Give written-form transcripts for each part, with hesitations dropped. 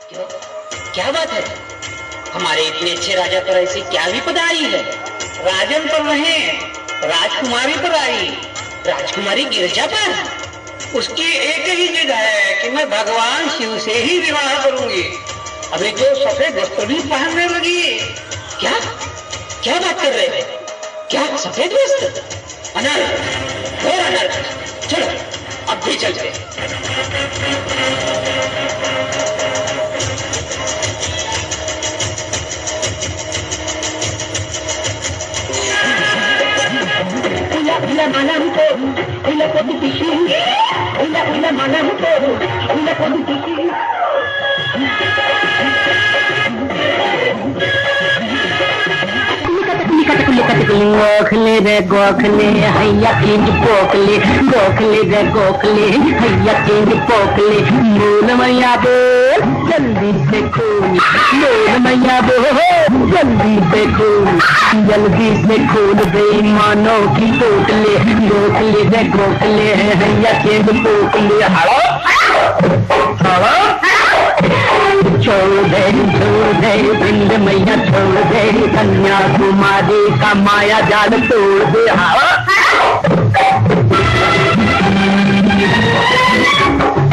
क्यों, क्या बात है? हमारे इतने अच्छे राजा पर ऐसी क्या विपदा आई है? राजन पर नहीं, राजकुमारी पर आई। राजकुमारी गिरजा पर? उसकी एक ही जिद है कि मैं भगवान शिव से ही विवाह करूंगी। अभी तो सफेद वस्त्र भी पहनने लगी। क्या क्या बात कर रहे हैं? क्या सफेद वस्त्र? अनर्थ, घोर अनर्थ। चलो अब भी चलते। गोखले रे गोखले हैया किंज पोखले, गोखले रे गोखले हैया किंज पोखले। बोल मैया बोल जल्दी से खोल, बोल मैया बोल जल्दी से खोल, जल्दी से खोल दे मानो की पोटले। गोखले रे गोखले हैया किंज पोखले। हलो हलो छोड़ दे बिंद मैया, छोड़ दे कन्याकुमारी का माया जाल तोड़ दे।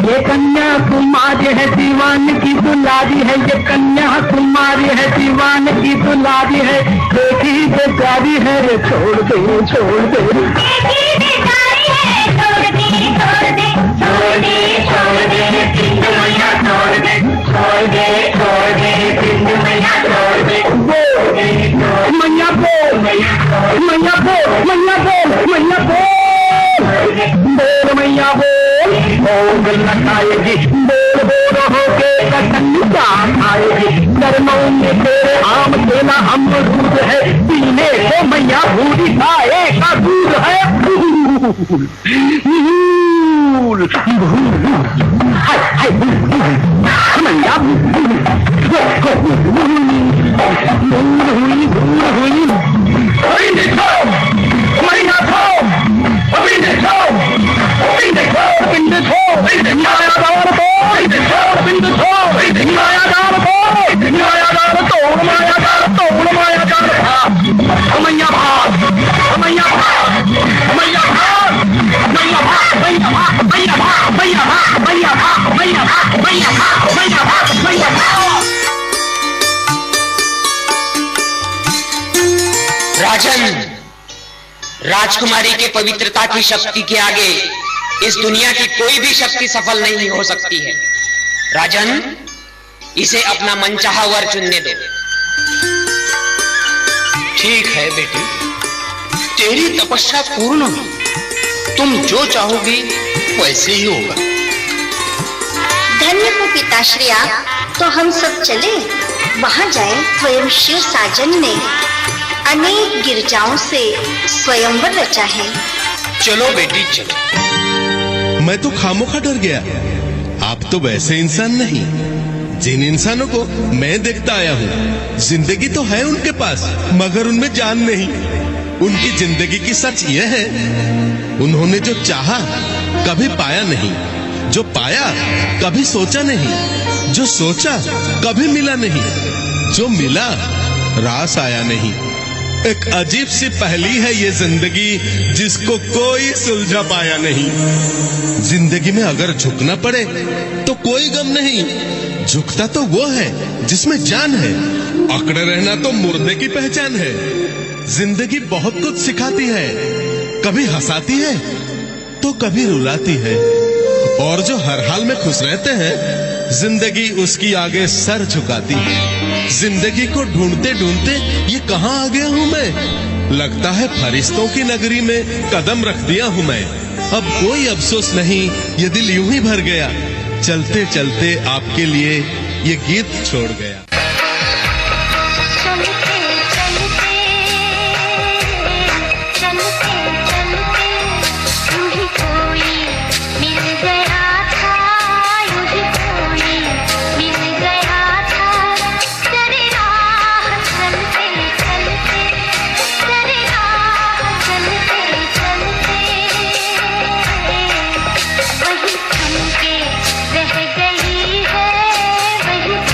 ये कन्याकुमारी है दीवान की दुलारी है, ये कन्याकुमारी है दीवान की दुलारी है। एक ही बेचारी है रे, छोड़ दे छोड़ दे, छोड़ दे छोड़ दे बिंद मैया, छोड़ दे छोड़ दे छोड़ दे बिंद मैया, छोड़ दे। मैया बोल मैया बोल मैया बोल मैया बोल, बोल मैया बोल। भोग लगाएगी बोल बोल होके कन्या आएगी। गर्मों में तेरे आम देना अमरूद है, पीने को मैया भूरी गाय का दूध है। मैया राजन, राजकुमारी के पवित्रता की शक्ति के आगे इस दुनिया की कोई भी शक्ति सफल नहीं हो सकती है। राजन, इसे अपना मनचाहा वर चुनने दो। ठीक है बेटी, तेरी तपस्या पूर्ण हो, तुम जो चाहोगी वैसे ही होगा। धन्य हो पिताश्री आप, तो हम सब चले वहां जाए। स्वयं शिव साजन ने अनेक गिरजाओं से स्वयंवर रचा है। चलो बेटी चलो। मैं तो खामोखा डर गया। आप तो वैसे इंसान नहीं जिन इंसानों को मैं देखता आया हूँ। जिंदगी तो है उनके पास, मगर उनमें जान नहीं। उनकी जिंदगी की सच यह है, उन्होंने जो चाहा कभी पाया नहीं, जो पाया कभी सोचा नहीं, जो सोचा कभी मिला नहीं, जो मिला रास आया नहीं। एक अजीब सी पहेली है ये जिंदगी, जिसको कोई सुलझा पाया नहीं। जिंदगी में अगर झुकना पड़े तो कोई गम नहीं, झुकता तो वो है जिसमें जान है। अकड़े रहना तो मुर्दे की पहचान है। जिंदगी बहुत कुछ सिखाती है, कभी हंसाती है तो कभी रुलाती है। और जो हर हाल में खुश रहते हैं, जिंदगी उसकी आगे सर झुकाती है। जिंदगी को ढूंढते ढूंढते ये कहां आ गया हूं मैं। लगता है फरिश्तों की नगरी में कदम रख दिया हूं मैं। अब कोई अफसोस नहीं, ये दिल यूं ही भर गया। चलते चलते आपके लिए ये गीत छोड़ गया। रह गई है वही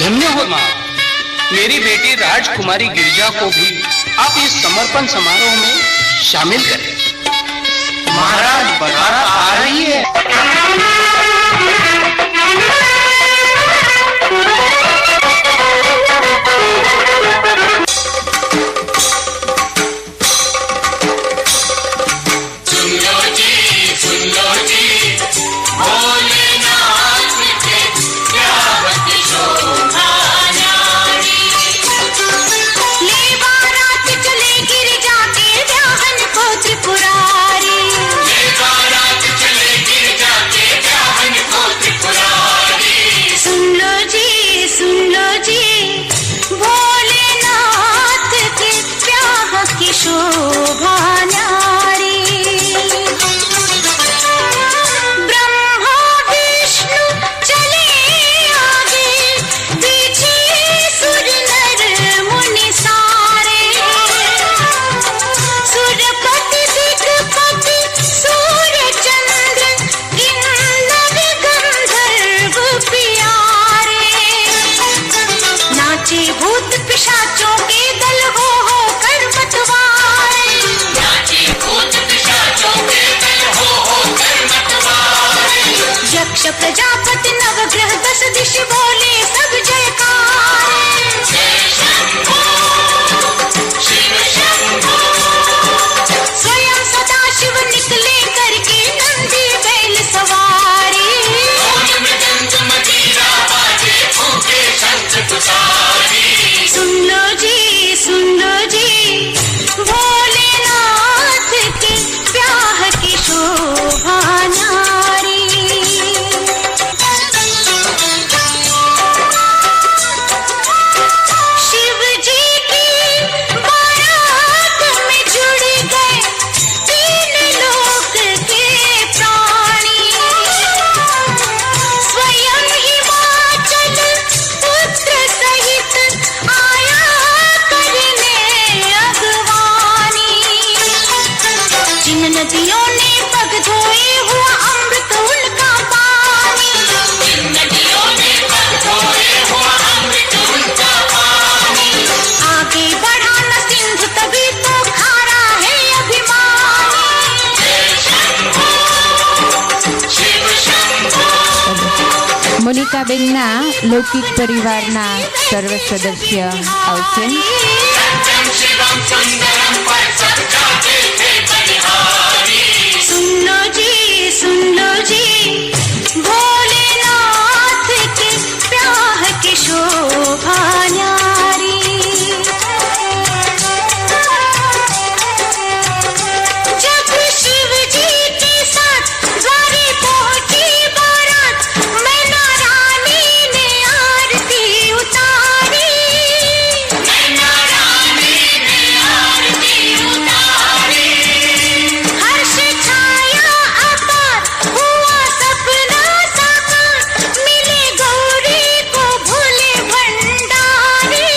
धन्य हो माँ। मेरी बेटी राजकुमारी गिरिजा को भी आप इस समर्पण समारोह में शामिल करें। महाराज बारात आ रही है। प्रजापति नवग्रह 10 दिश बोले सब जयकार। स्वयं सदा शिव निकले करके नंदी बैल सवारी। सुन लो जी भोलेनाथ के ब्याह की शोभा न्यारी। नदियों ने पग धोए हुआ अमृत उनका पानी। नदियों ने पग धोए हुआ अमृत उनका पानी। आगे बढ़ा न सिंधु तभी तो खारा है अभिमानी। शिव शंभो। મોનિકા બેનના લૌકિક પરિવારના સર્વ સદસ્ય આવશે। सुन लो जी भोलेनाथ के ब्याह की शोभा न्यारी। जब शिव जी के साथ द्वारे पहुंची बारात, मैना रानी ने आरती उतारी। मैना रानी ने आरती उतारी। हर्ष छाया हुआ सपना साकार, मिले गौरी को भोले भंडारी।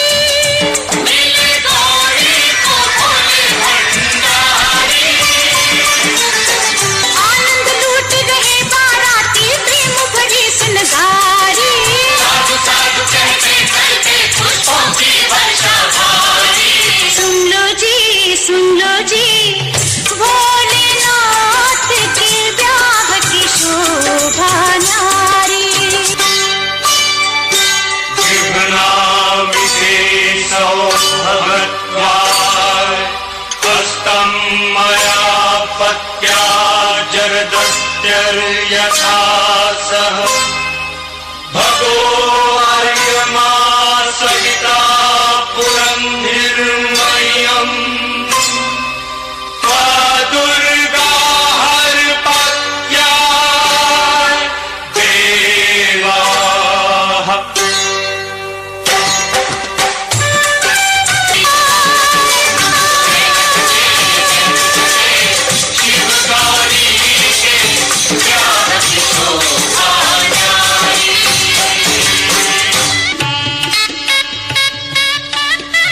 मिले गौरी को भोले भंडारी। आनंद लूट रहे बाराती, प्रेम भरी सुनगारी। साधु साधु कहते कहते पुष्पों की वर्षा भारी। सुन लो जी भोलेनाथ के ब्याह की शोभा न्यारी। विघ्नाविशेषो भगवद्वार हस्तं मया पत्या जरदस्त्यर्यथा सह भगो अर्यमा सहिता पुरंधिर्मय्यम् दुर्गा हर पत्या देवा।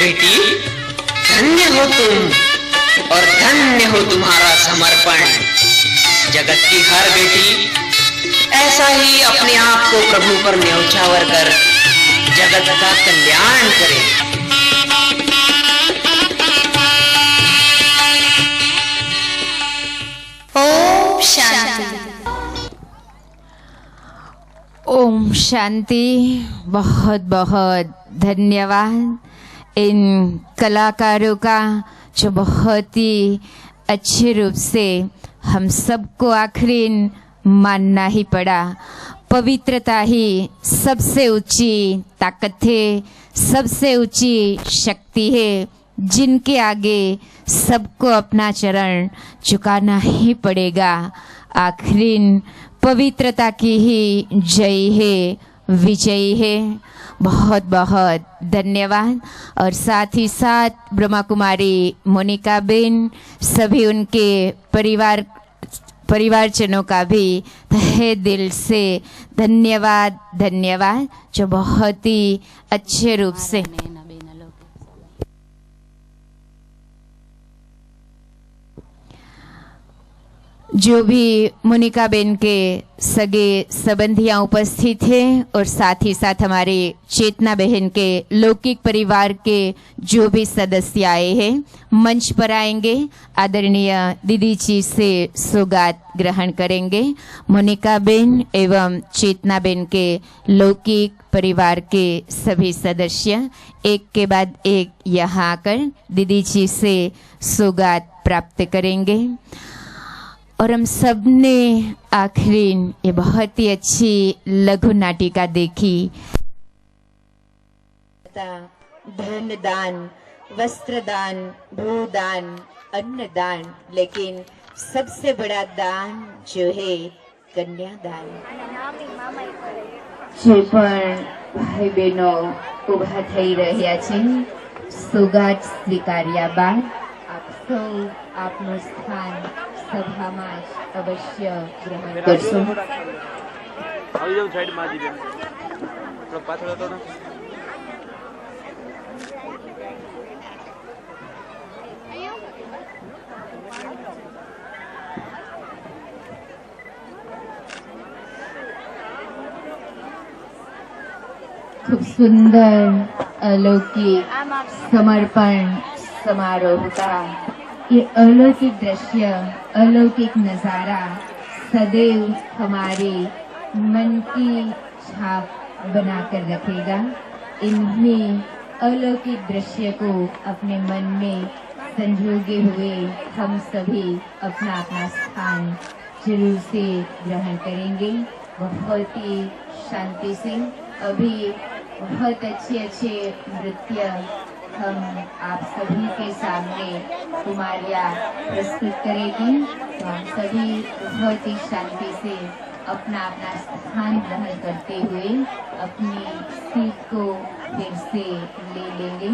बेटी धन्य हो तुम और धन्य हो तुम्हारा समर्पण। जगत की हर बेटी ऐसा ही अपने आप को प्रभु पर न्यौछावर कर जगत का कल्याण करें। ओम शांति। ओम शांति। बहुत बहुत धन्यवाद इन कलाकारों का, जो बहुत ही अच्छे रूप से हम सबको आखिर मानना ही पड़ा। पवित्रता ही सबसे ऊंची ताकत है, सबसे ऊंची शक्ति है, जिनके आगे सबको अपना चरण झुकाना ही पड़ेगा। आखिर पवित्रता की ही जय है, विजयी है। बहुत बहुत धन्यवाद। और साथ ही साथ ब्रह्मा कुमारी मोनिका बेन, सभी उनके परिवारजनों का भी तहे दिल से धन्यवाद धन्यवाद, जो बहुत ही अच्छे रूप से जो भी मोनिका बेन के सगे संबंधियां उपस्थित हैं, और साथ ही साथ हमारे चेतना बहन के लौकिक परिवार के जो भी सदस्य आए हैं, मंच पर आएंगे। आदरणीय दीदी जी से सौगात ग्रहण करेंगे। मोनिका बेन एवं चेतना बेन के लौकिक परिवार के सभी सदस्य एक के बाद एक यहाँ आकर दीदी जी से सौगात प्राप्त करेंगे। और हम सब ने आखिरी ये बहुत ही अच्छी लघु नाटिका देखी। धन दान, वस्त्र दान, भूदान, अन्न दान, लेकिन सबसे बड़ा दान जो है कन्यादान। જે પણ ભાઈ બહેનો ઊભા થઈ રહ્યા છે, સોગાત સ્વીકાર્યા બાદ આપ સૌ આપનું સ્થાન સભામાં અવશ્ય ગ્રહણ કરશો। આવી જાવ સાઈડમાં આવી બેન, થોડો પાછળ હતો ને। खूब सुंदर अलौकिक समर्पण समारोह का ये अलौकिक दृश्य, अलौकिक नजारा सदैव हमारे मन की छाप बनाकर रखेगा। इन्हीं अलौकिक दृश्य को अपने मन में संजोगे हुए हम सभी अपना अपना स्थान जरूर से ग्रहण करेंगे। बहुत ही शांति से अभी बहुत अच्छे अच्छे नृत्य हम आप सभी के सामने कुमारियाँ प्रस्तुत करेगी। तो हम सभी बहुत ही शांति से अपना अपना स्थान ग्रहण करते हुए अपनी सीट को फिर से ले लेंगे।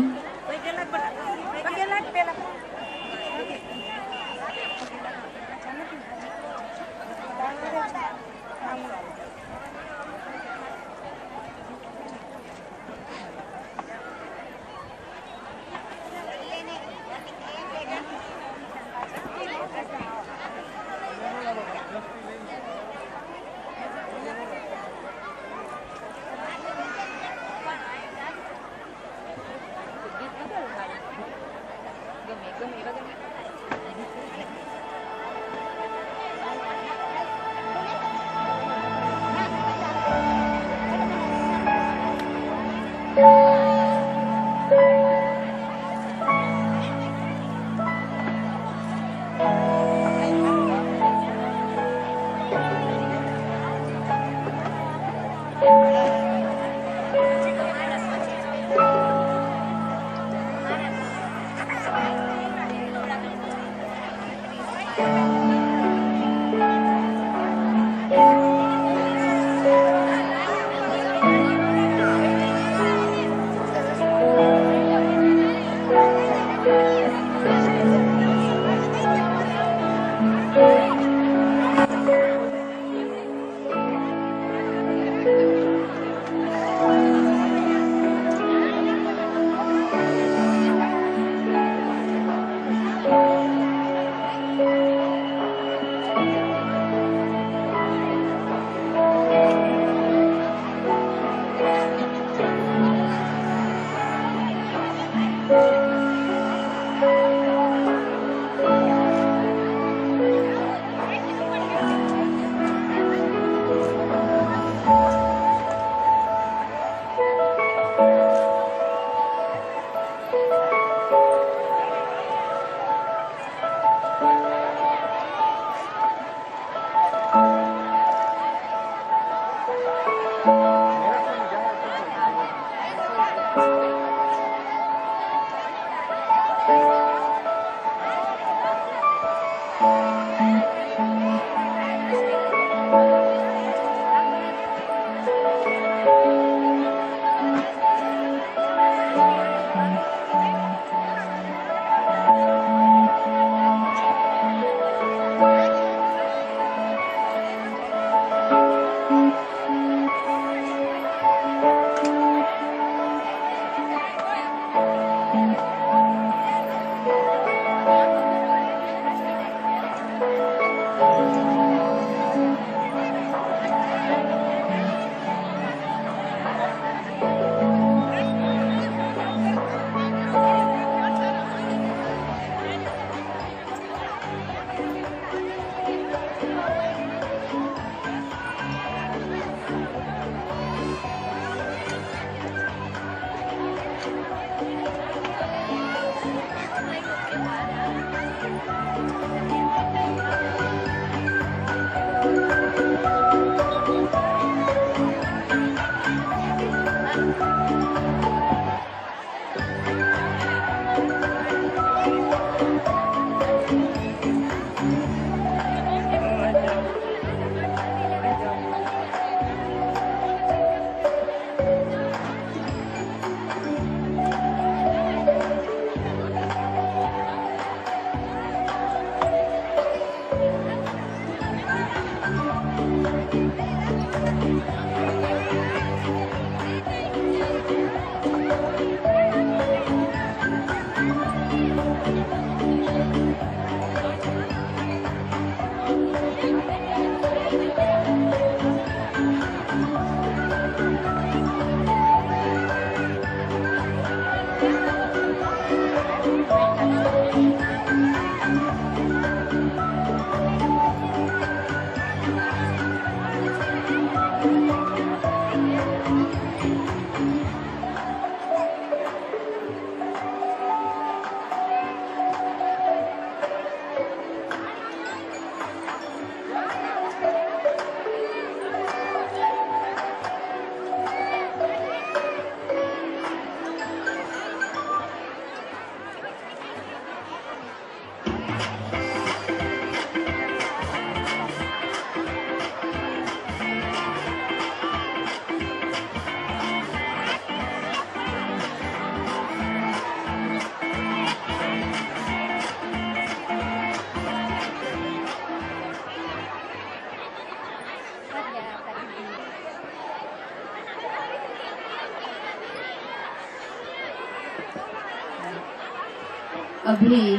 अभी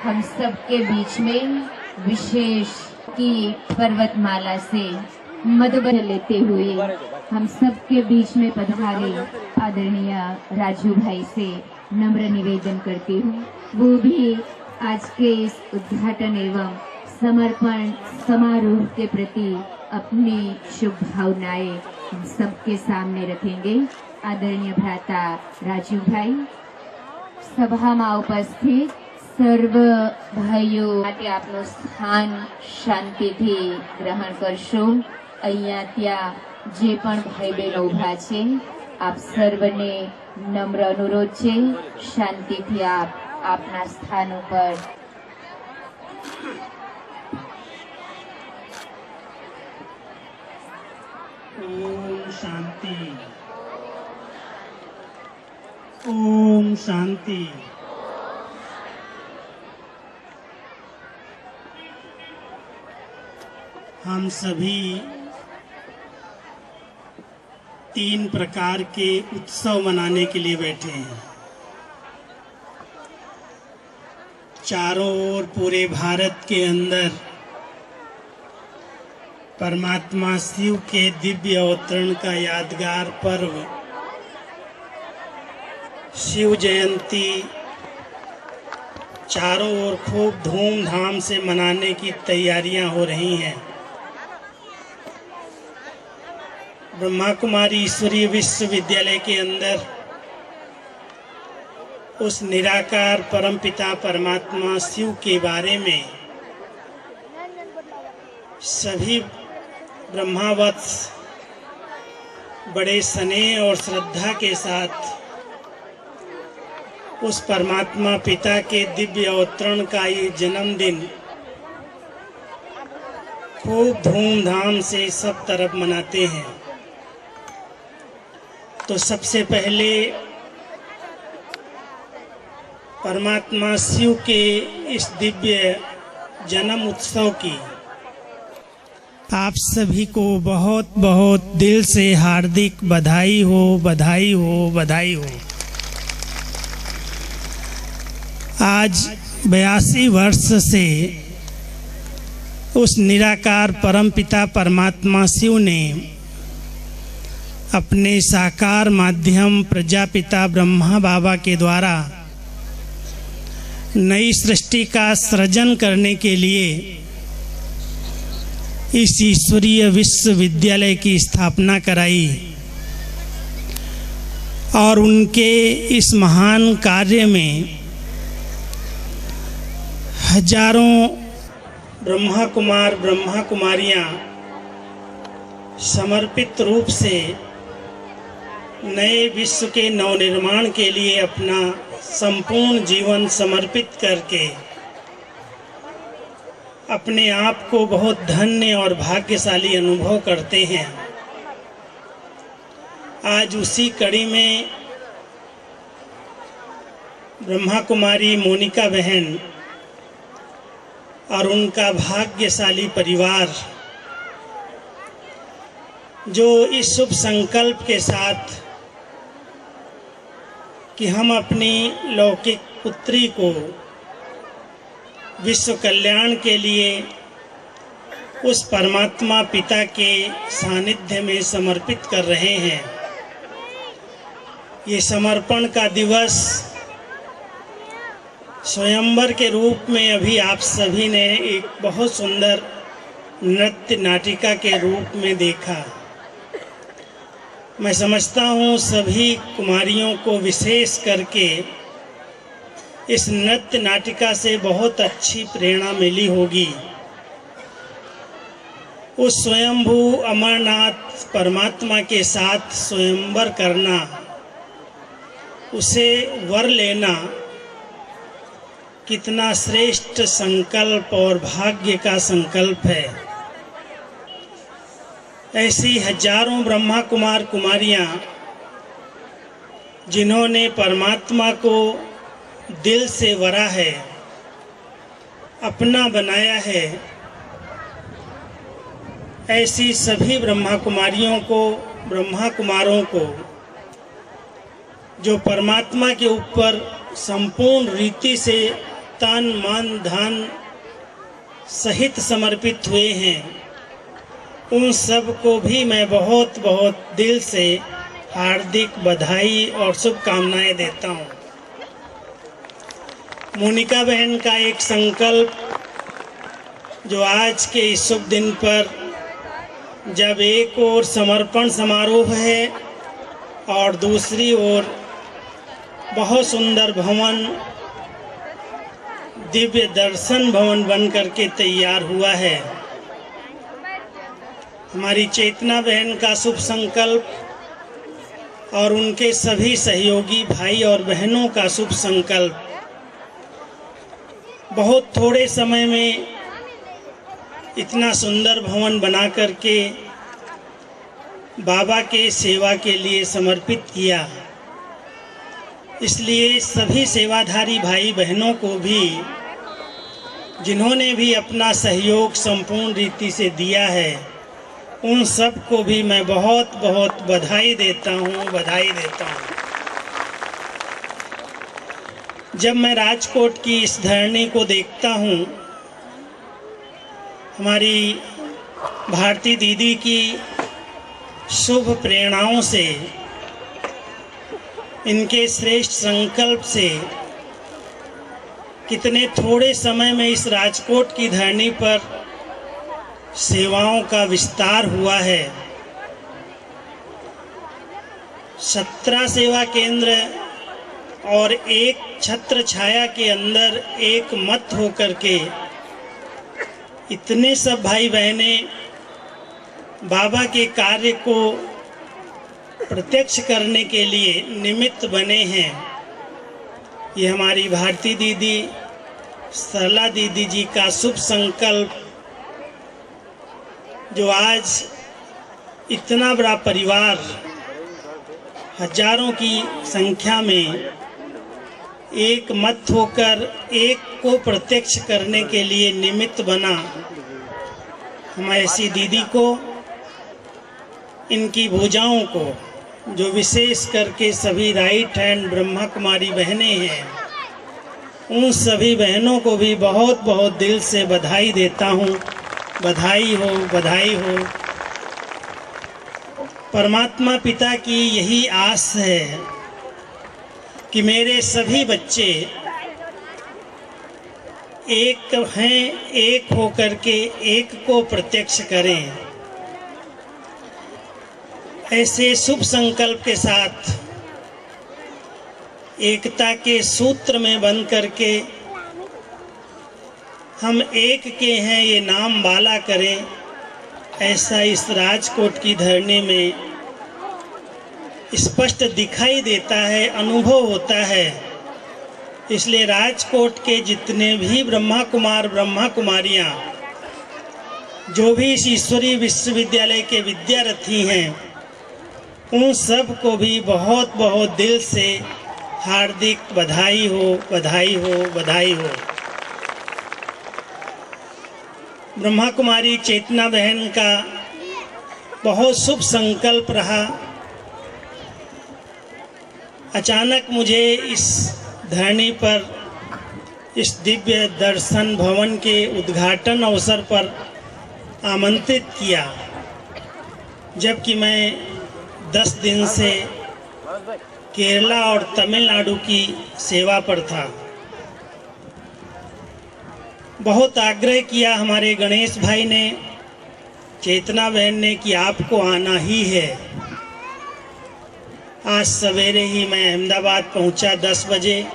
हम सबके बीच में विशेष की पर्वतमाला से मधुबन लेते हुए हम सबके बीच में पधारे आदरणीय राजू भाई से नम्र निवेदन करती हूँ, वो भी आज के इस उद्घाटन एवं समर्पण समारोह के प्रति अपनी शुभ भावनाएं हम सबके सामने रखेंगे। आदरणीय भ्राता राजू भाई, સભામાં ઉપસ્થિત સર્વ ભાઈઓ માટે આપનું સ્થાન શાંતિથી ગ્રહણ કરશો। અહીંયા ત્યાં જે પણ ભાઈ બહેનો ઊભા છે, આપ સર્વને નમ્ર અનુરોધ છે, શાંતિથી આપ આપના સ્થાન ઉપર ओम शांति, ओम शांति। हम सभी 3 प्रकार के उत्सव मनाने के लिए बैठे हैं। चारों ओर पूरे भारत के अंदर परमात्मा शिव के दिव्य अवतरण का यादगार पर्व शिव जयंती चारों ओर खूब धूमधाम से मनाने की तैयारियां हो रही हैं। ब्रह्मा कुमारी ईश्वरीय विश्वविद्यालय के अंदर उस निराकार परमपिता परमात्मा शिव के बारे में सभी ब्रह्मावत्स बड़े स्नेह और श्रद्धा के साथ उस परमात्मा पिता के दिव्य अवतरण का ये जन्मदिन खूब धूमधाम से सब तरफ मनाते हैं। तो सबसे पहले परमात्मा शिव के इस दिव्य जन्म उत्सव की आप सभी को बहुत बहुत दिल से हार्दिक बधाई हो, बधाई हो, बधाई हो। आज 82 वर्ष से उस निराकार परमपिता परमात्मा शिव ने अपने साकार माध्यम प्रजापिता ब्रह्मा बाबा के द्वारा नई सृष्टि का सृजन करने के लिए इस ईश्वरीय विश्वविद्यालय की स्थापना कराई और उनके इस महान कार्य में हजारों ब्रह्मा कुमार ब्रह्मा कुमारियां समर्पित रूप से नए विश्व के नवनिर्माण के लिए अपना संपूर्ण जीवन समर्पित करके अपने आप को बहुत धन्य और भाग्यशाली अनुभव करते हैं। आज उसी कड़ी में ब्रह्मा कुमारी मोनिका बहन और उनका भाग्यशाली परिवार जो इस शुभ संकल्प के साथ कि हम अपनी लौकिक पुत्री को विश्व कल्याण के लिए उस परमात्मा पिता के सानिध्य में समर्पित कर रहे हैं। ये समर्पण का दिवस स्वयंवर के रूप में अभी आप सभी ने एक बहुत सुंदर नृत्य नाटिका के रूप में देखा। मैं समझता हूँ सभी कुमारियों को विशेष करके इस नृत्य नाटिका से बहुत अच्छी प्रेरणा मिली होगी। उस स्वयंभू अमरनाथ परमात्मा के साथ स्वयंवर करना, उसे वर लेना कितना श्रेष्ठ संकल्प और भाग्य का संकल्प है। ऐसी हजारों ब्रह्मा कुमार कुमारियां जिन्होंने परमात्मा को दिल से वरा है, अपना बनाया है, ऐसी सभी ब्रह्मा कुमारियों को, ब्रह्मा कुमारों को जो परमात्मा के ऊपर संपूर्ण रीति से तन मन धन सहित समर्पित हुए हैं, उन सब को भी मैं बहुत बहुत दिल से हार्दिक बधाई और शुभकामनाएं देता हूं। मोनिका बहन का एक संकल्प जो आज के इस शुभ दिन पर, जब एक ओर समर्पण समारोह है और दूसरी ओर बहुत सुंदर भवन, दिव्य दर्शन भवन बन करके तैयार हुआ है। हमारी चेतना बहन का शुभ संकल्प और उनके सभी सहयोगी भाई और बहनों का शुभ संकल्प, बहुत थोड़े समय में इतना सुंदर भवन बना करके बाबा के सेवा के लिए समर्पित किया। इसलिए सभी सेवाधारी भाई बहनों को भी, जिन्होंने भी अपना सहयोग संपूर्ण रीति से दिया है, उन सब को भी मैं बहुत बहुत बधाई देता हूँ, बधाई देता हूँ। जब मैं राजकोट की इस धरनी को देखता हूँ, हमारी भारती दीदी की शुभ प्रेरणाओं से, इनके श्रेष्ठ संकल्प से कितने थोड़े समय में इस राजकोट की धरनी पर सेवाओं का विस्तार हुआ है। 17 सेवा केंद्र और एक छत्र छाया के अंदर एक मत होकर के इतने सब भाई बहने बाबा के कार्य को प्रत्यक्ष करने के लिए निमित्त बने हैं। ये हमारी भारती दीदी, सरला दीदी जी का शुभ संकल्प, जो आज इतना बड़ा परिवार हजारों की संख्या में एक मत होकर एक को प्रत्यक्ष करने के लिए निमित्त बना, हम ऐसी दीदी को, इनकी भुजाओं को, जो विशेष करके सभी राइट हैंड ब्रह्मा कुमारी बहनें हैं, उन सभी बहनों को भी बहुत बहुत दिल से बधाई देता हूँ। बधाई हो, बधाई हो। परमात्मा पिता की यही आस है कि मेरे सभी बच्चे एक हैं, एक होकर के एक को प्रत्यक्ष करें। ऐसे शुभ संकल्प के साथ एकता के सूत्र में बंध करके हम एक के हैं ये नाम वाला करें, ऐसा इस राजकोट की धरनी में स्पष्ट दिखाई देता है, अनुभव होता है। इसलिए राजकोट के जितने भी ब्रह्मा कुमार ब्रह्मा कुमारियाँ, जो भी इस ईश्वरीय विश्वविद्यालय के विद्यार्थी हैं, उन सब को भी बहुत बहुत दिल से हार्दिक बधाई हो, बधाई हो, बधाई हो। ब्रह्मा कुमारी चेतना बहन का बहुत शुभ संकल्प रहा। अचानक मुझे इस धरनी पर, इस दिव्य दर्शन भवन के उद्घाटन अवसर पर आमंत्रित किया, जबकि मैं 10 दिन से केरला और तमिलनाडु की सेवा पर था। बहुत आग्रह किया हमारे गणेश भाई ने, चेतना बहन ने, कि आपको आना ही है। आज सवेरे ही मैं अहमदाबाद पहुंचा 10 बजे,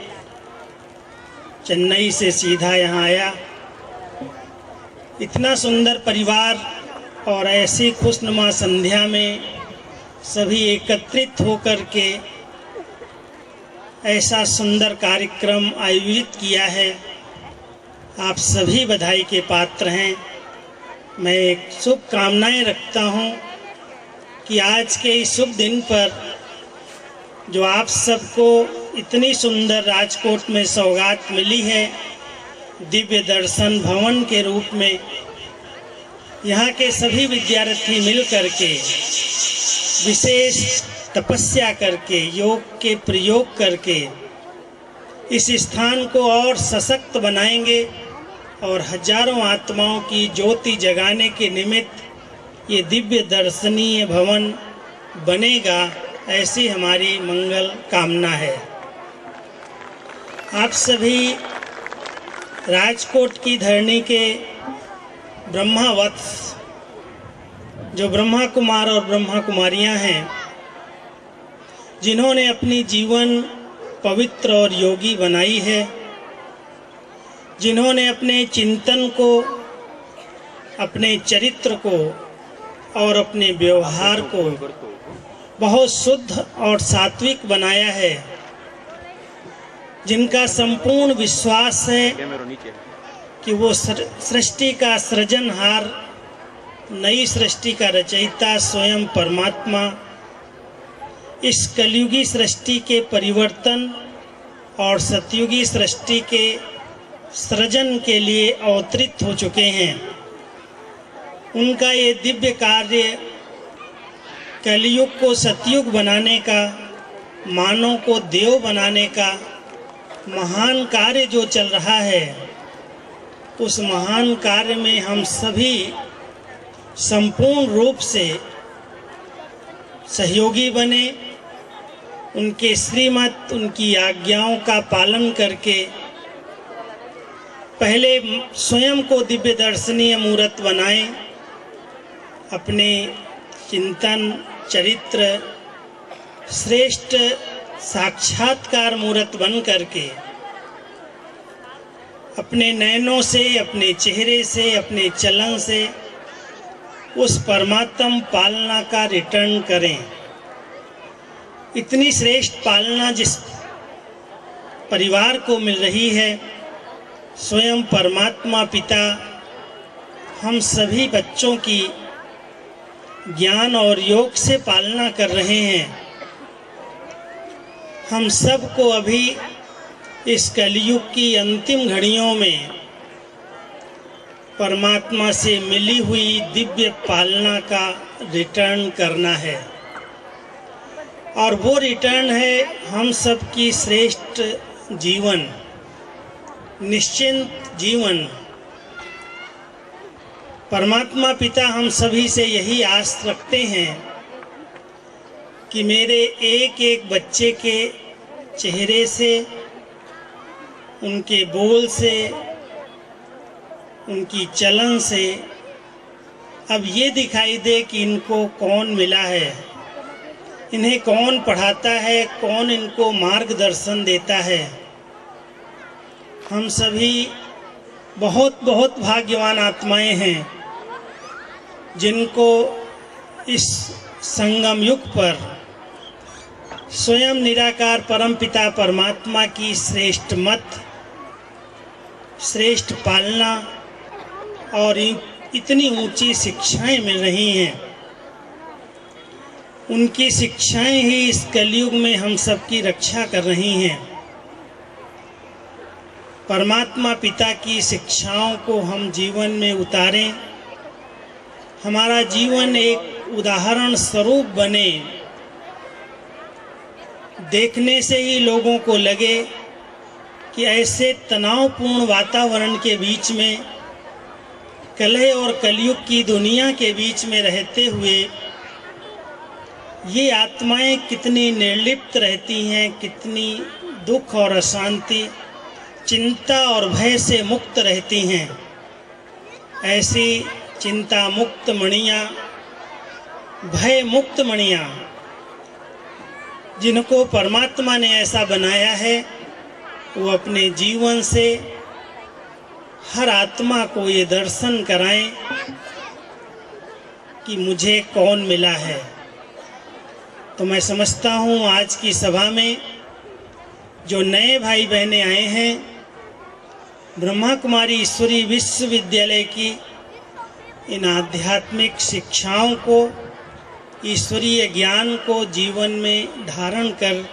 चेन्नई से सीधा यहाँ आया। इतना सुंदर परिवार और ऐसी खुशनुमा संध्या में सभी एकत्रित होकर के ऐसा सुंदर कार्यक्रम आयोजित किया है। आप सभी बधाई के पात्र हैं। मैं एक शुभकामनाएं रखता हूं कि आज के इस शुभ दिन पर जो आप सबको इतनी सुंदर राजकोट में सौगात मिली है, दिव्य दर्शन भवन के रूप में, यहाँ के सभी विद्यार्थी मिल करके विशेष तपस्या करके, योग के प्रयोग करके इस स्थान को और सशक्त बनाएंगे और हजारों आत्माओं की ज्योति जगाने के निमित्त ये दिव्य दर्शनीय भवन बनेगा, ऐसी हमारी मंगल कामना है। आप सभी राजकोट की धरणी के ब्रह्मावत्स, जो ब्रह्मा कुमार और ब्रह्मा कुमारियां हैं, जिन्होंने अपनी जीवन पवित्र और योगी बनाई है, जिन्होंने अपने चिंतन को, अपने चरित्र को और अपने व्यवहार को बहुत शुद्ध और सात्विक बनाया है, जिनका संपूर्ण विश्वास है कि वो सृष्टि का सृजनहार, नई सृष्टि का रचयिता स्वयं परमात्मा इस कलयुगी सृष्टि के परिवर्तन और सतयुगी सृष्टि के सृजन के लिए अवतरित हो चुके हैं। उनका ये दिव्य कार्य कलयुग को सतयुग बनाने का, मानव को देव बनाने का महान कार्य जो चल रहा है, उस महान कार्य में हम सभी संपूर्ण रूप से सहयोगी बने, उनके श्रीमत, उनकी आज्ञाओं का पालन करके पहले स्वयं को दिव्य दर्शनीय मूर्त बनाएं, अपने चिंतन चरित्र श्रेष्ठ साक्षात्कार मूर्त बन करके अपने नयनों से, अपने चेहरे से, अपने चलन से उस परमात्म पालना का रिटर्न करें। इतनी श्रेष्ठ पालना जिस परिवार को मिल रही है, स्वयं परमात्मा पिता हम सभी बच्चों की ज्ञान और योग से पालना कर रहे हैं। हम सबको अभी इस कलयुग की अंतिम घड़ियों में परमात्मा से मिली हुई दिव्य पालना का रिटर्न करना है, और वो रिटर्न है हम सबकी श्रेष्ठ जीवन, निश्चिंत जीवन। परमात्मा पिता हम सभी से यही आस रखते हैं कि मेरे एक एक बच्चे के चेहरे से, उनके बोल से, उनकी चलन से अब ये दिखाई दे कि इनको कौन मिला है, इन्हें कौन पढ़ाता है, कौन इनको मार्गदर्शन देता है। हम सभी बहुत बहुत भाग्यवान आत्माएं हैं जिनको इस संगम युग पर स्वयं निराकार परमपिता परमात्मा की श्रेष्ठ मत, श्रेष्ठ पालना और इतनी ऊंची शिक्षाएं मिल रही हैं। उनकी शिक्षाएं ही इस कलयुग में हम सबकी रक्षा कर रही हैं। परमात्मा पिता की शिक्षाओं को हम जीवन में उतारें, हमारा जीवन एक उदाहरण स्वरूप बने, देखने से ही लोगों को लगे कि ऐसे तनावपूर्ण वातावरण के बीच में, कलह और कलयुग की दुनिया के बीच में रहते हुए ये आत्माएं कितनी निर्लिप्त रहती हैं, कितनी दुख और अशांति, चिंता और भय से मुक्त रहती हैं। ऐसी चिंता मुक्त मणियाँ, भय मुक्त मणियाँ जिनको परमात्मा ने ऐसा बनाया है, वो अपने जीवन से हर आत्मा को ये दर्शन कराएं कि मुझे कौन मिला है। तो मैं समझता हूँ आज की सभा में जो नए भाई बहनें आए हैं, ब्रह्मा कुमारी ईश्वरी विश्वविद्यालय की इन आध्यात्मिक शिक्षाओं को, ईश्वरीय ज्ञान को जीवन में धारण कर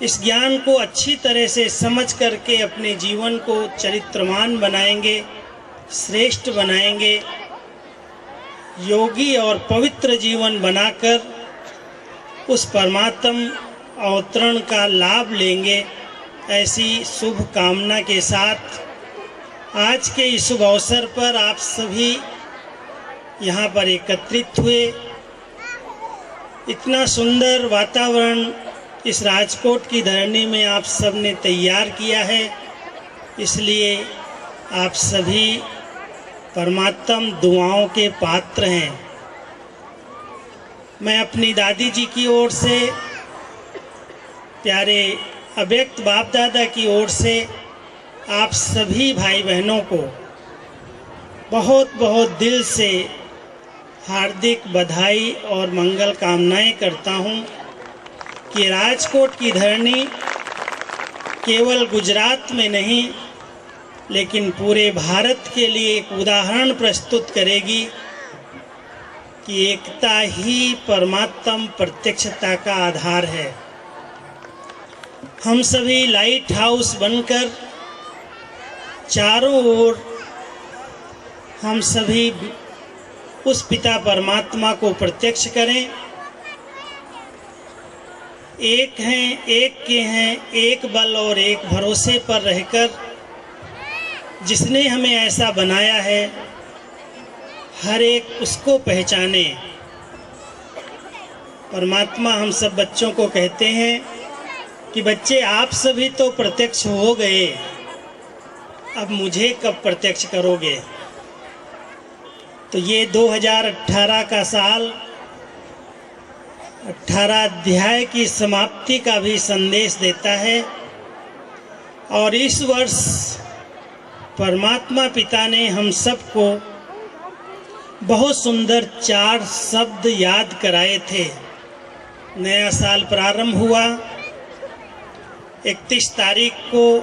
इस ज्ञान को अच्छी तरह से समझ करके अपने जीवन को चरित्रवान बनाएंगे, श्रेष्ठ बनाएंगे, योगी और पवित्र जीवन बनाकर उस परमात्म अवतरण का लाभ लेंगे, ऐसी शुभ कामना के साथ आज के इस शुभ अवसर पर आप सभी यहाँ पर एकत्रित हुए। इतना सुंदर वातावरण इस राजकोट की धरनी में आप सब ने तैयार किया है, इसलिए आप सभी परमात्म दुआओं के पात्र हैं। मैं अपनी दादी जी की ओर से, प्यारे अव्यक्त बाप दादा की ओर से आप सभी भाई बहनों को बहुत बहुत दिल से हार्दिक बधाई और मंगल कामनाएं करता हूं कि राजकोट की धरनी केवल गुजरात में नहीं लेकिन पूरे भारत के लिए एक उदाहरण प्रस्तुत करेगी कि एकता ही परमात्म प्रत्यक्षता का आधार है। हम सभी लाइट हाउस बनकर चारों ओर हम सभी उस पिता परमात्मा को प्रत्यक्ष करें। एक हैं, एक के हैं, एक बल और एक भरोसे पर रहकर जिसने हमें ऐसा बनाया है, हर एक उसको पहचाने। परमात्मा हम सब बच्चों को कहते हैं कि बच्चे आप सभी तो प्रत्यक्ष हो गए, अब मुझे कब प्रत्यक्ष करोगे। तो ये 2018 का साल 18 अध्याय की समाप्ति का भी संदेश देता है और इस वर्ष परमात्मा पिता ने हम सबको बहुत सुंदर 4 शब्द याद कराए थे। नया साल प्रारंभ हुआ, 31 तारीख को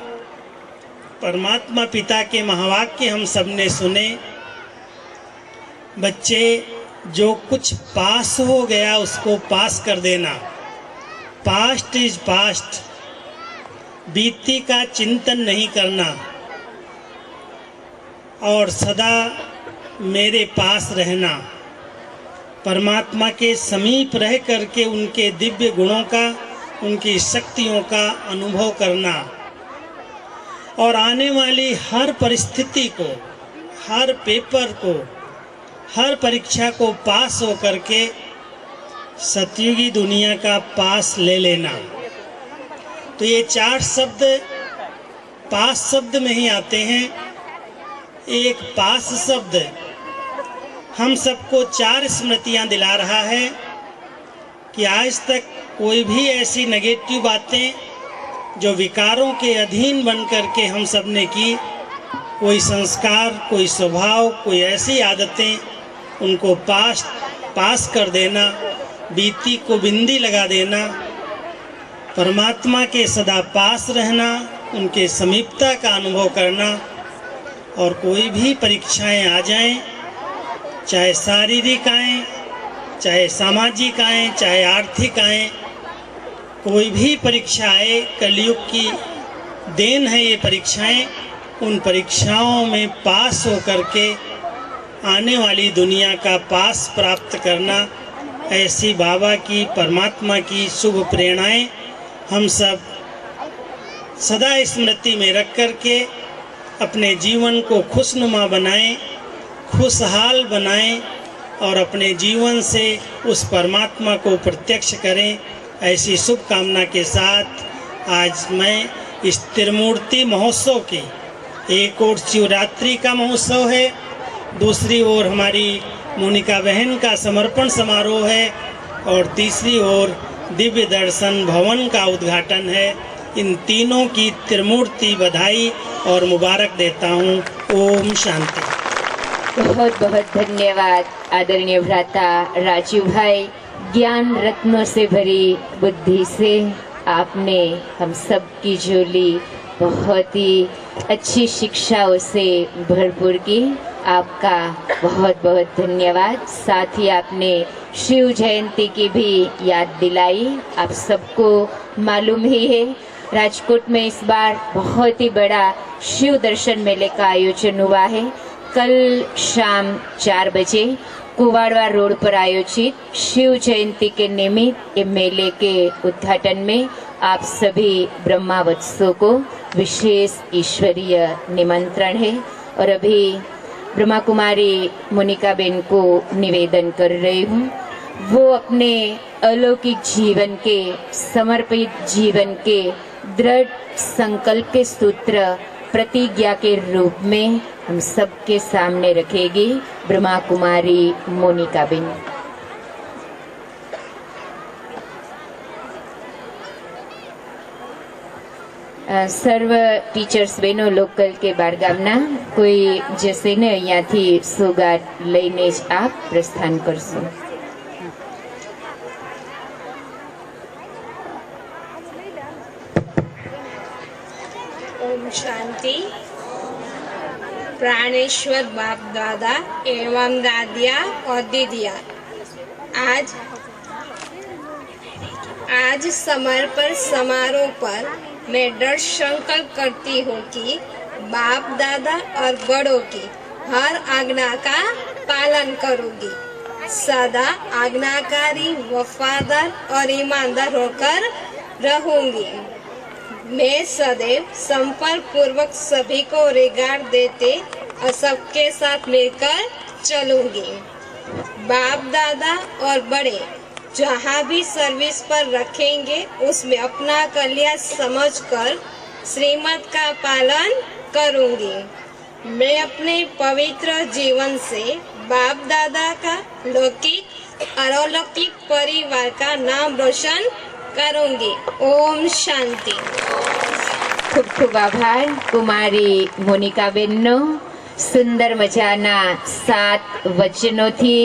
परमात्मा पिता के महावाक्य हम सब ने सुने। बच्चे, जो कुछ पास हो गया उसको पास कर देना, पास्ट इज पास्ट, बीती का चिंतन नहीं करना और सदा मेरे पास रहना, परमात्मा के समीप रह करके उनके दिव्य गुणों का, उनकी शक्तियों का अनुभव करना और आने वाली हर परिस्थिति को, हर पेपर को, हर परीक्षा को पास हो करके सतयुगी दुनिया का पास ले लेना। तो ये 4 शब्द पास शब्द में ही आते हैं। एक पास शब्द हम सबको 4 स्मृतियां दिला रहा है कि आज तक कोई भी ऐसी नेगेटिव बातें जो विकारों के अधीन बन करके हम सब ने की, कोई संस्कार, कोई स्वभाव, कोई ऐसी आदतें, उनको पास कर देना, बीती को बिंदी लगा देना, परमात्मा के सदा पास रहना, उनके समीपता का अनुभव करना और कोई भी परीक्षाएं आ जाएं, चाहे शारीरिक आएँ, चाहे सामाजिक आएँ, चाहे आर्थिक आएँ, कोई भी परीक्षा आए, कलयुग की देन है ये परीक्षाएं। उन परीक्षाओं में पास हो करके आने वाली दुनिया का पास प्राप्त करना, ऐसी बाबा की, परमात्मा की शुभ प्रेरणाएं हम सब सदा स्मृति में रख करके अपने जीवन को खुशनुमा बनाएं, खुशहाल बनाएं और अपने जीवन से उस परमात्मा को प्रत्यक्ष करें। ऐसी शुभकामना के साथ आज मैं इस त्रिमूर्ति महोत्सव की, एक ओर शिवरात्रि का महोत्सव है, दूसरी ओर हमारी मोनिका बहन का समर्पण समारोह है और तीसरी ओर दिव्य दर्शन भवन का उद्घाटन है। इन तीनों की त्रिमूर्ति बधाई और मुबारक देता हूँ। ओम शांति। बहुत बहुत धन्यवाद आदरणीय भ्राता राजीव भाई। ज्ञान रत्नों से भरी बुद्धि से आपने हम सब की झोली बहुत ही अच्छी शिक्षाओं से भरपूर की। आपका बहुत बहुत धन्यवाद। साथ ही आपने शिव जयंती की भी याद दिलाई। आप सबको मालूम ही है राजकोट में इस बार बहुत ही बड़ा शिव दर्शन मेले का आयोजन हुआ है। कल शाम 4 बजे कुवाड़वा रोड पर आयोजित शिव जयंती के निमित्त ये मेले के उद्घाटन में आप सभी ब्रह्मावत्सों को विशेष ईश्वरीय निमंत्रण है। और अभी ब्रह्मा कुमारी मोनिका बेन को निवेदन कर रही हूँ, वो अपने अलौकिक जीवन के, समर्पित जीवन के दृढ़ संकल्प के सूत्र प्रतिज्ञा के रूप में हम सबके सामने रखेगी ब्रह्मा कुमारी मोनिका बेन। સર્વ ટીચર્સ બહેનો લોકલ કે બારગામના કોઈ જશે ને અહીંયાથી સોગાદ લઈને જ આપ પ્રસ્થાન કરશો। ओम शांति। प्राणेश्वर बाप दादा एवं दादिया और दीदिया, आज समर्पण समारोह पर मैं दृढ़ संकल्प करती हूँ कि बाप दादा और बड़ों की हर आज्ञा का पालन करूँगी, सदा आज्ञाकारी, वफादार और ईमानदार होकर रहूँगी। मैं सदैव संपर्क पूर्वक सभी को रिगार्ड देते और सबके साथ मिलकर चलूँगी। बाप दादा और बड़े जहाँ भी सर्विस पर रखेंगे उसमें अपना कल्याण समझकर श्रीमत का पालन करूंगी। मैं अपने पवित्र जीवन से बाप दादा का लौकिक और अलौकिक परिवार का नाम रोशन करूंगी। ओम शांति। खूब खूब आभार कुमारी मोनिका बेनનો સુંદર મજાના 7 વચનોથી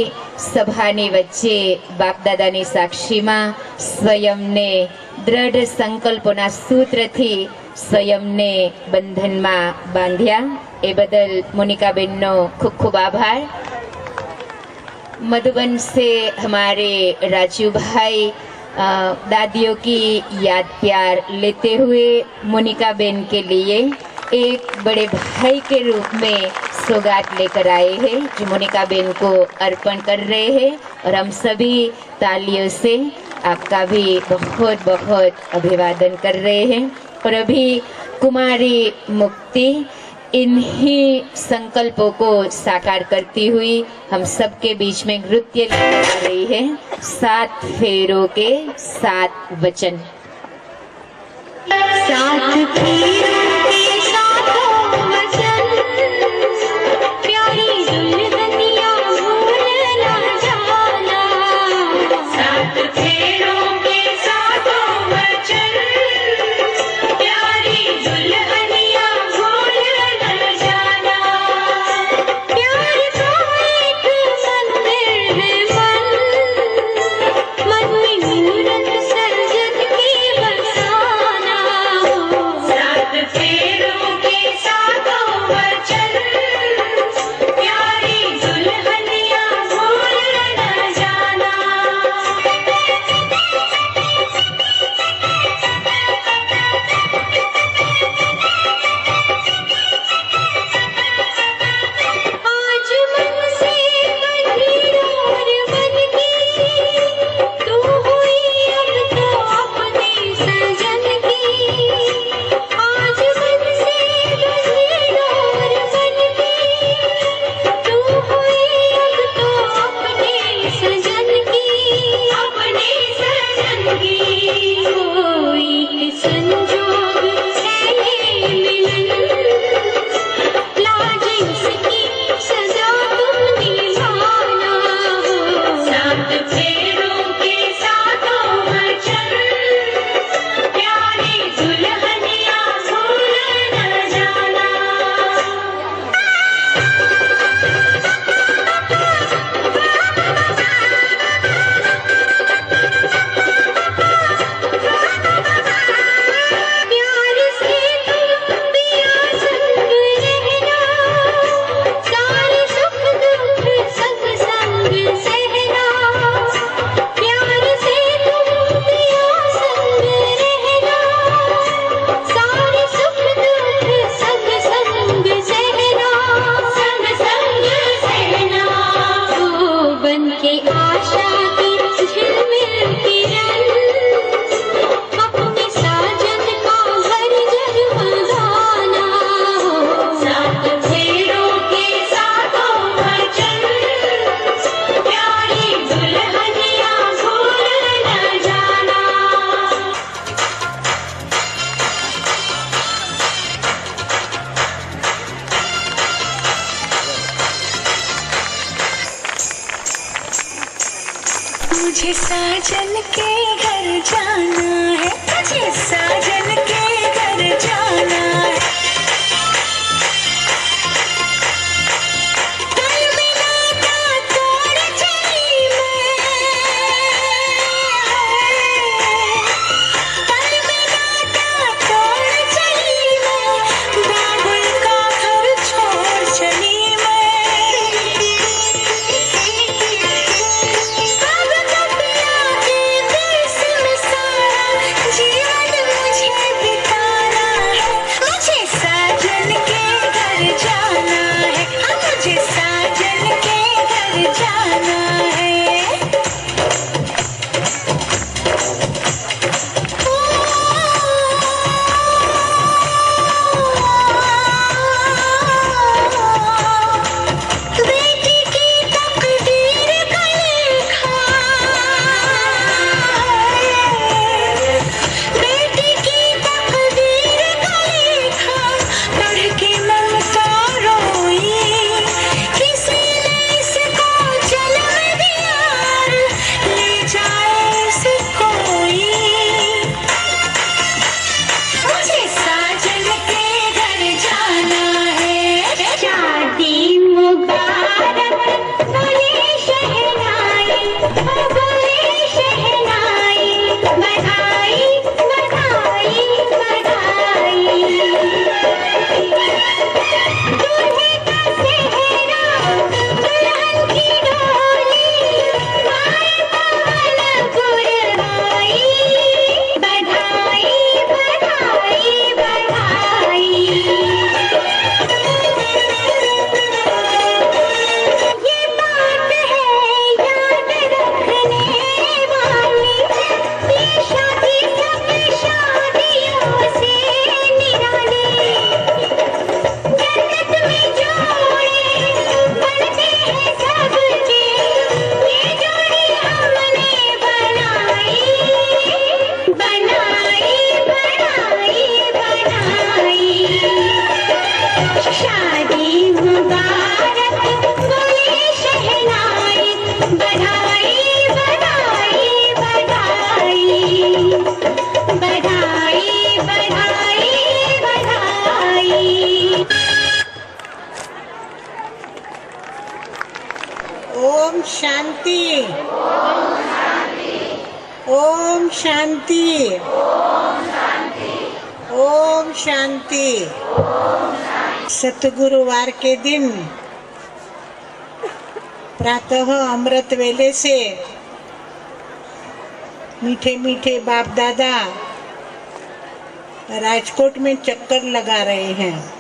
સભાની વચ્ચે બાપદાદાની સાક્ષીમાં સ્વયંને દૃઢ સંકલ્પોના સૂત્રથી સ્વયંને બંધનમાં બાંધ્યા એ બદલ મોનિકાબેનનો ખૂબ ખૂબ આભાર। मधुबन से हमारे राजू भाई दादियों की याद प्यार लेते हुए मोनिका बेन के लिए एक बड़े भाई के रूप में सौगात लेकर आए हैं, जो मोनिका बेन को अर्पण कर रहे हैं। और हम सभी तालियों से आपका भी बहुत बहुत अभिवादन कर रहे हैं। और अभी कुमारी मुक्ति इन्हीं संकल्पों को साकार करती हुई हम सबके बीच में नृत्य लेकर आ रही है। 7 फेरों के 7 वचन। 7 फेरों के 7 वचन, प्यारी दुल्हनिया भूल ना जाना। 7 फेरों के 7 वचन, प्यारी दुल्हनिया भूल ना जाना। प्यार का एक मंदिर है मन में मूरत सर्जन की बसाना। 7 फेरों मुझे साजन के घर जाना है, मुझे साजन के घर जाना है। कल मिला था तोड़ चली मैं, कल मिला था तोड़ चली मैं, बाबुल का घर छोड़ चली मैं। ओम शांति, ओम शांति, ओम शांति। सतगुरुवार के दिन प्रातः अमृत वेले से मीठे मीठे बाप दादा राजकोट में चक्कर लगा रहे हैं।